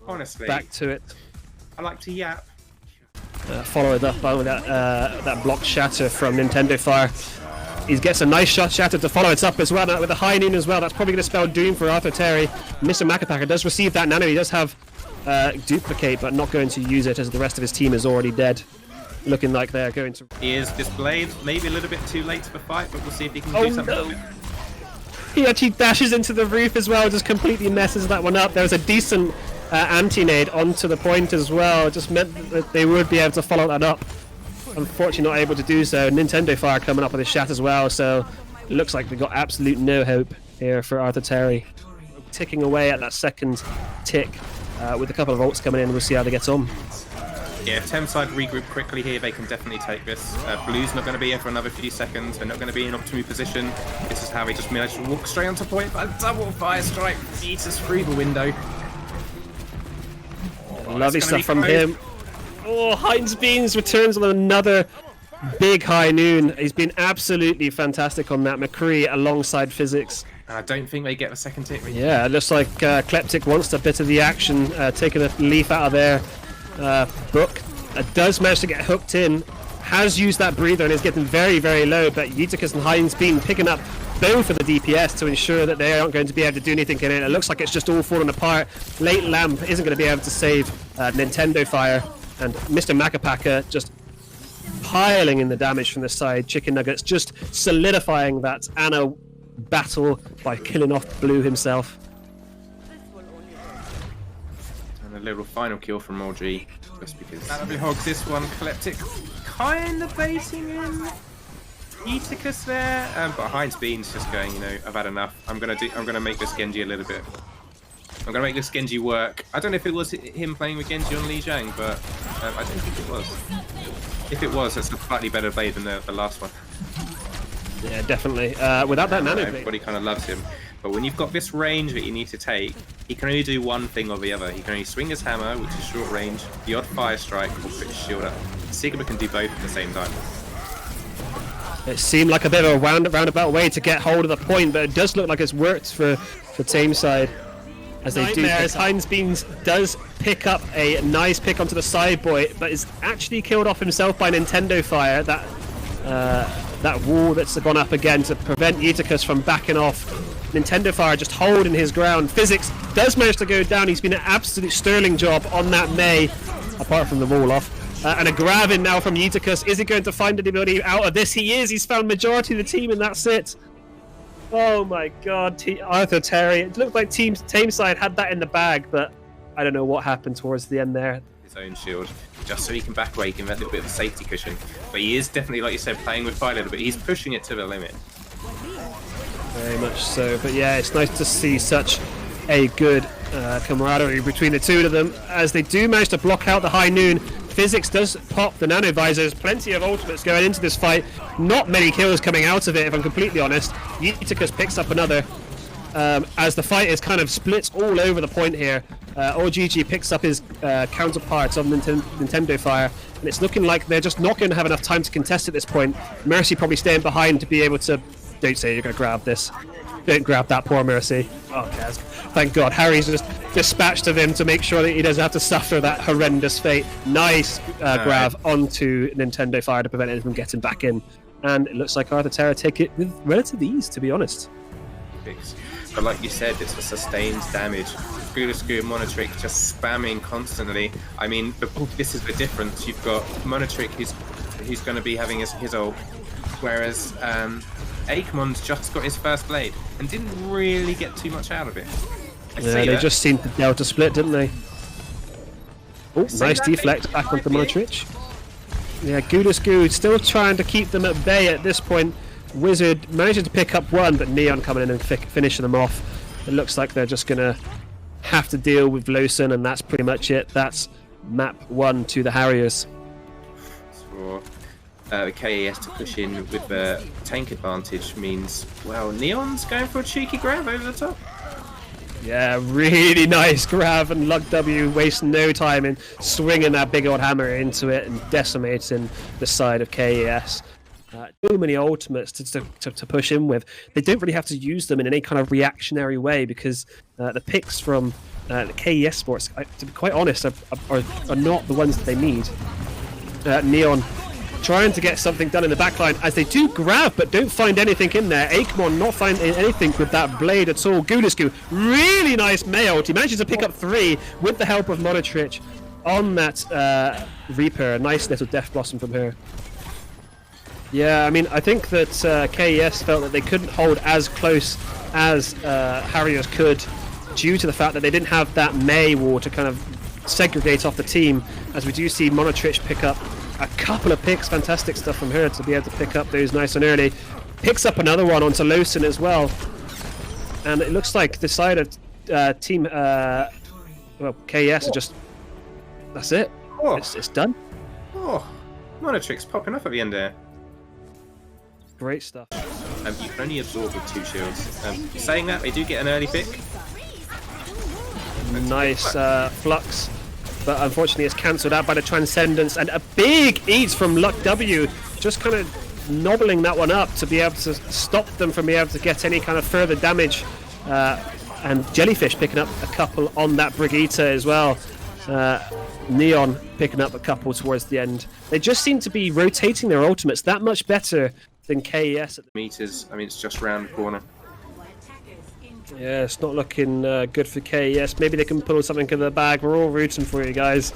Honestly. Back to it. I like to yap. Followed up by that block shatter from Nintendo Fire. He gets a nice shot shatter to follow it up as well, with a high noon as well. That's probably going to spell doom for Arthur Terry. Mr. Macapaka does receive that nano. He does have duplicate, but not going to use it as the rest of his team is already dead. Looking like they're going to... He is displayed, maybe a little bit too late to the fight, but we'll see if he can do something with it. He actually dashes into the roof as well, just completely messes that one up. There was a decent anti-nade onto the point as well. It just meant that they would be able to follow that up. Unfortunately not able to do so. Nintendo Fire coming up with a shot as well, so it looks like they've got absolute no hope here for Arthur Terry. Ticking away at that second tick with a couple of ults coming in. We'll see how they get on. Yeah, if Tameside regroup quickly here, they can definitely take this. Blue's not going to be here for another few seconds. They're not going to be in optimal position. This is how he just managed to walk straight onto point, but a double fire strike beats us through the window. Lovely stuff from him. Oh, Heinz Beans returns on another big high noon. He's been absolutely fantastic on that. McCree alongside Physics. I don't think they get the second tick. Yeah, it looks like Kleptic wants a bit of the action, taking a leaf out of their book. Does manage to get hooked in, has used that breather and is getting very, very low, but Eutychus and Heinz Bean picking up both of the DPS to ensure that they aren't going to be able to do anything in it. It looks like it's just all falling apart. Late Lamp isn't going to be able to save Nintendo Fire, and Mr. Macapaka just piling in the damage from the side. Chicken Nuggets just solidifying that Anna battle by killing off Blue himself. And a little final kill from RG, just because Annabelle hogs this one. Kleptic kind of baiting in Eutychus there, but Heinz Bean's just going, you know, I've had enough. I'm gonna make this Genji a little bit. I'm gonna make this Genji work. I don't know if it was him playing with Genji on Li Jiang, but I don't think it was. If it was, that's a slightly better play than the last one. Yeah, definitely. Without that nano, everybody kind of loves him. But when you've got this range that you need to take, he can only do one thing or the other. He can only swing his hammer, which is short range, the odd fire strike, or put his shield up. Sigma can do both at the same time. It seemed like a bit of a roundabout way to get hold of the point, but it does look like it's worked for Tameside. As they do, as Heinz Beans does pick up a nice pick onto the side boy, but is actually killed off himself by Nintendo Fire. That wall that's gone up again to prevent Eutychus from backing off. Nintendo Fire just holding his ground. Physics does manage to go down. He's been an absolute sterling job on that May, apart from the wall off. And a grab in now from Eutychus. Is he going to find anybody out of this? He is. He's found majority of the team, and that's it. Oh my god, Arthur Terry. It looked like Tameside had that in the bag, but I don't know what happened towards the end there. His own shield, just so he can back away, give him that little bit of a safety cushion. But he is definitely, like you said, playing with fire a little bit. He's pushing it to the limit. Very much so. But yeah, it's nice to see such a good camaraderie between the two of them, as they do manage to block out the high noon. Physics does pop the nano visors. Plenty of ultimates going into this fight. Not many kills coming out of it, if I'm completely honest. Eutychus picks up another. As the fight is kind of splits all over the point here. OGG picks up his counterparts of Nintendo Fire, and it's looking like they're just not going to have enough time to contest at this point. Mercy probably staying behind to be able to... Don't say you're going to grab this. Don't grab that, poor Mercy. Oh, Kaz. Thank God. Harry's just dispatched of him to make sure that he doesn't have to suffer that horrendous fate. Nice grab onto Nintendo Fire to prevent him from getting back in. And it looks like Arthur Terra take it with relative ease, to be honest. But like you said, it's a sustained damage. Gudasku and Monotrick just spamming constantly. I mean, this is the difference. You've got Monotrick, who's going to be having his ult, whereas Akemon's just got his first blade and didn't really get too much out of it. Yeah, they just seemed to Delta split, didn't they? Oh, nice deflect back onto Monotrick. Yeah, Gudasku still trying to keep them at bay at this point. Wizard managing to pick up one, but Neon coming in and finishing them off. It looks like they're just going to have to deal with Lawson, and that's pretty much it. That's map 1 to the Harriers. For the KAS to push in with the tank advantage means, well, Neon's going for a cheeky grab over the top. Yeah, really nice grab, and Lug W wasting no time in swinging that big old hammer into it and decimating the side of KAS. So many ultimates to push in with. They don't really have to use them in any kind of reactionary way because the picks from the Kesports, to be quite honest, are not the ones that they need. Neon trying to get something done in the backline as they do grab but don't find anything in there. Akemon not finding anything with that blade at all. Gudescu, really nice mailed. He manages to pick up 3 with the help of Monotrich on that Reaper. A nice little Death Blossom from her. Yeah, I mean, I think that KES felt that they couldn't hold as close as Harriers could due to the fact that they didn't have that Mei wall to kind of segregate off the team, as we do see Monotrich pick up a couple of picks. Fantastic stuff from her to be able to pick up those nice and early. Picks up another one onto Lawson as well. And it looks like the side of team, well, KES are just, that's it. Oh. It's done. Oh, Monotrich's popping off at the end there. Great stuff. You can only absorb with 2 shields. Saying that, they do get an early pick. Nice flux, but unfortunately it's cancelled out by the Transcendence, and a big eat from Luck W, just kind of nobbling that one up to be able to stop them from being able to get any kind of further damage. And Jellyfish picking up a couple on that Brigitte as well. Neon picking up a couple towards the end. They just seem to be rotating their ultimates that much better than KES. Meters, I mean, it's just round the corner. Yeah, it's not looking good for KES. Maybe they can pull something in the bag. We're all rooting for you guys.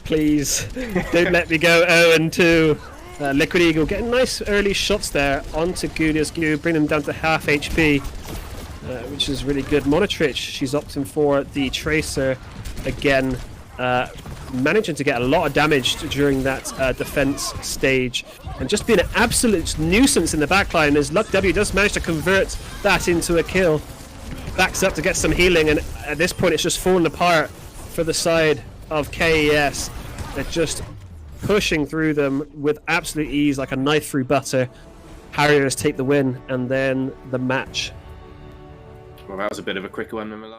Please, don't let me go 0-2. Liquid Eagle getting nice early shots there onto Gudescu, bring them down to half HP, which is really good. Monotrich, she's opting for the Tracer again, managing to get a lot of damage during that defense stage, and just being an absolute nuisance in the backline as Luck W does manage to convert that into a kill. Backs up to get some healing, and at this point it's just falling apart for the side of KES. They're just pushing through them with absolute ease, like a knife through butter. Harriers take the win, and then the match. Well, that was a bit of a quicker one than the last.